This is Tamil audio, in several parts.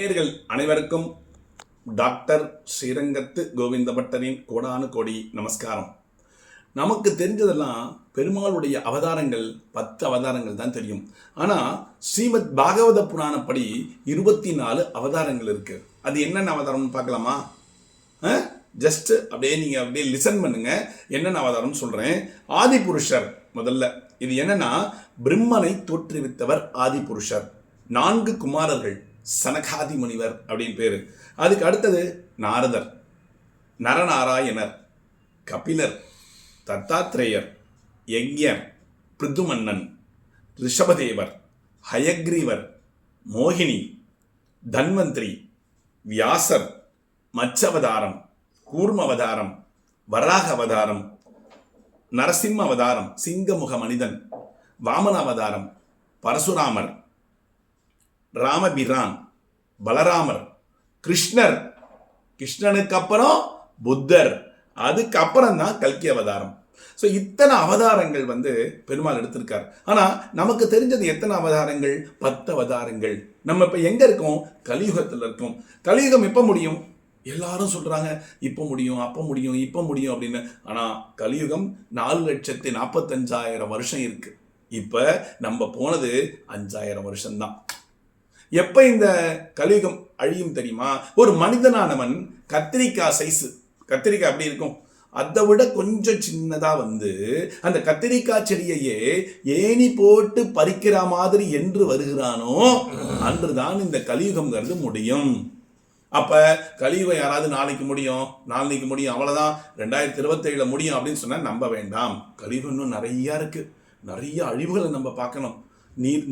நேயர்கள் அனைவருக்கும் டாக்டர் ஸ்ரீரங்கத்து கோவிந்த பட்டரின் கோடானு கோடி நமஸ்காரம். நமக்கு தெரிஞ்சதெல்லாம் பெருமாளுடைய அவதாரங்கள் 10 அவதாரங்கள் தான் தெரியும். ஆனால் ஸ்ரீமத் பாகவத புராணப்படி 24 அவதாரங்கள் இருக்கு. அது என்னென்ன அவதாரம்னு பார்க்கலாமா? ஜஸ்ட் அப்படியே லிசன் பண்ணுங்க. என்னென்ன அவதாரம் சொல்றேன். ஆதி புருஷர் முதல்ல. இது என்னன்னா, பிரம்மனை தோற்றுவித்தவர் ஆதி புருஷர். 4 குமாரர்கள், சனகாதி முனிவர் அப்படின்னு பேரு. அதுக்கு அடுத்தது நாரதர், நரநாராயணர், கபிலர், தத்தாத்ரேயர், யக்ஞர், பிருதுமன்னன், ரிஷபதேவர், ஹயக்ரீவர், மோகினி, தன்வந்திரி, வியாசர், மச்சவதாரம், கூர்ம அவதாரம், வராக அவதாரம், நரசிம்ம அவதாரம், சிங்கமுக மனிதன், வாமன அவதாரம், பரசுராமர், ராமபிரான், பலராமர், கிருஷ்ணர், கிருஷ்ணனுக்கு அப்புறம் புத்தர், அதுக்கப்புறம் தான் கல்கி அவதாரம். ஸோ இத்தனை அவதாரங்கள் பெருமாள் எடுத்திருக்கார். ஆனால் நமக்கு தெரிஞ்சது எத்தனை அவதாரங்கள்? 10 அவதாரங்கள். நம்ம இப்போ எங்கே இருக்கோம்? கலியுகத்தில் இருக்கோம். கலியுகம் எப்போ முடியும்? எல்லாரும் சொல்கிறாங்க இப்போ முடியும், அப்போ முடியும், இப்போ முடியும் அப்படின்னு. ஆனால் கலியுகம் 4,45,000 வருஷம் இருக்கு. இப்போ நம்ம போனது 5,000 வருஷம்தான். எப்போ இந்த கலியுகம் அழியும் தெரியுமா? ஒரு மனிதனானவன் கத்திரிக்காய் சைஸு, கத்திரிக்காய் அப்படி இருக்கும், அதை விட கொஞ்சம் சின்னதா அந்த கத்திரிக்காய் செடியையே ஏணி போட்டு பறிக்கிற மாதிரி என்று வருகிறானோ அன்றுதான் இந்த கலியுகம்ங்கிறது முடியும். அப்ப கலியுகம் யாராவது நாளைக்கு முடியும், நாளைக்கு முடியும், அவ்வளவுதான் 2027 முடியும் அப்படின்னு சொன்னா நம்ப வேண்டாம். கலியுகம் இன்னும் நிறைய இருக்கு. நிறைய அழிவுகளை நம்ம பார்க்கணும்.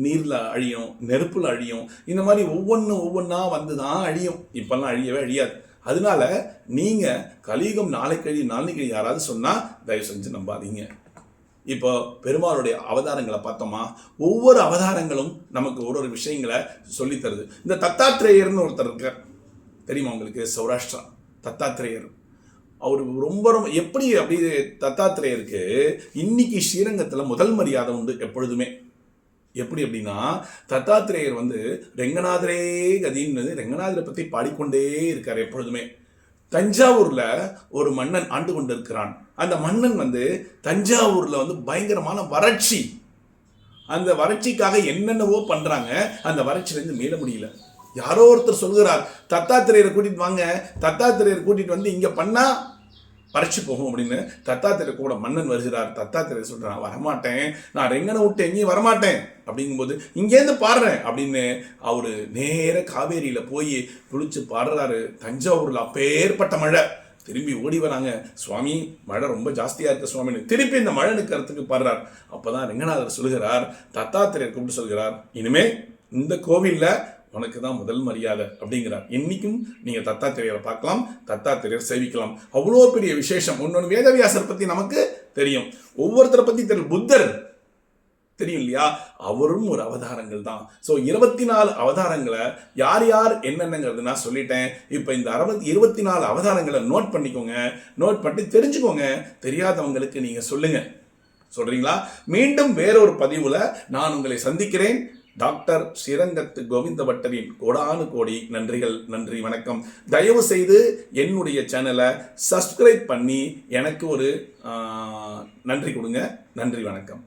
நீர்ல அழியும், நெருப்புல அழியும், இந்த மாதிரி ஒவ்வொன்றா வந்துதான் அழியும். இப்பெல்லாம் அழியவே அழியாது. அதனால நீங்க கலியுகம் நாளைக்கு யாராவது சொன்னா தயவு செஞ்சு நம்பாதீங்க. இப்போ பெருமாளுடைய அவதாரங்களை பார்த்தோமா? ஒவ்வொரு அவதாரங்களும் நமக்கு ஒரு விஷயங்களை சொல்லி தருது. இந்த தத்தாத்ரேயர்னு ஒருத்தர் இருக்கார், தெரியுமா உங்களுக்கு? சௌராஷ்டிரா தத்தாத்ரேயர். அவர் ரொம்ப எப்படி அப்படி தத்தாத்ரேயருக்கு இன்னைக்கு ஸ்ரீரங்கத்தில் முதல் மரியாதை உண்டு எப்பொழுதுமே. எப்படி அப்படின்னா, தத்தாத்ரேயர் ரெங்கநாதரே கதின்னு ரெங்கநாதரை பற்றி பாடிக்கொண்டே இருக்கார் எப்பொழுதுமே. தஞ்சாவூர்ல ஒரு மன்னன் ஆண்டு கொண்டு இருக்கிறான். அந்த மன்னன் தஞ்சாவூர்ல பயங்கரமான வறட்சி. அந்த வறட்சிக்காக என்னென்னவோ பண்றாங்க. அந்த வறட்சியிலிருந்து மீள முடியல. யாரோ ஒருத்தர் சொல்கிறார், தத்தாத்திரேயரை கூட்டிட்டு வாங்க, தத்தாத்திரேயரை கூட்டிட்டு இங்க பண்ணா வறட்சி போகும் அப்படின்னு. தத்தாத்திரேயர் கூட மன்னன் வருகிறார். தத்தாத்திரேயர் சொல்றான், வரமாட்டேன், நான் ரெங்கனை விட்டு எங்கேயும் வரமாட்டேன் அப்படிங்கும்போது இங்கேருந்து பாடுறேன் அப்படின்னு அவரு நேர காவேரியில போய் குளிச்சு பாடுறாரு. தஞ்சாவூர்ல அப்பேற்பட்ட மழை. திரும்பி ஓடி வராங்க, சுவாமி மழை ரொம்ப ஜாஸ்தியா இருக்கு சுவாமின்னு. திருப்பி இந்த மழை நிற்கிறதுக்கு பாடுறார். அப்பதான் ரெங்கநாதர் சொல்கிறார், தத்தாத்திரேயர் கூப்பிட்டு சொல்கிறார், இனிமே இந்த கோவில்ல உனக்கு தான் முதல் மரியாதை அப்படிங்கிறார். இன்னைக்கும் நீங்க தத்தாத்திரேயரை பார்க்கலாம், தத்தாத்திரேயர் சேவிக்கலாம். அவ்வளோ பெரிய விசேஷம். இன்னொன்று, வேதவியாசர் பத்தி நமக்கு தெரியும், ஒவ்வொருத்தரை பத்தி தெரியும். புத்தர் தெரியும் இல்லையா? அவரும் ஒரு அவதாரங்கள் தான். ஸோ 24 அவதாரங்களை யார் யார் என்னென்னங்கிறது நான் சொல்லிட்டேன். இப்போ இந்த 24 அவதாரங்களை நோட் பண்ணிக்கோங்க, நோட் பண்ணி தெரிஞ்சுக்கோங்க. தெரியாதவங்களுக்கு நீங்க சொல்லுங்க. சொல்றீங்களா? மீண்டும் வேறொரு பதிவுல நான் உங்களை சந்திக்கிறேன். டாக்டர் ஸ்ரீரங்கத்து கோவிந்த பட்டரின் கோடானு கோடி நன்றிகள். நன்றி, வணக்கம். தயவு செய்து என்னுடைய சேனலை சப்ஸ்கிரைப் பண்ணி எனக்கு ஒரு நன்றி கொடுங்க. நன்றி, வணக்கம்.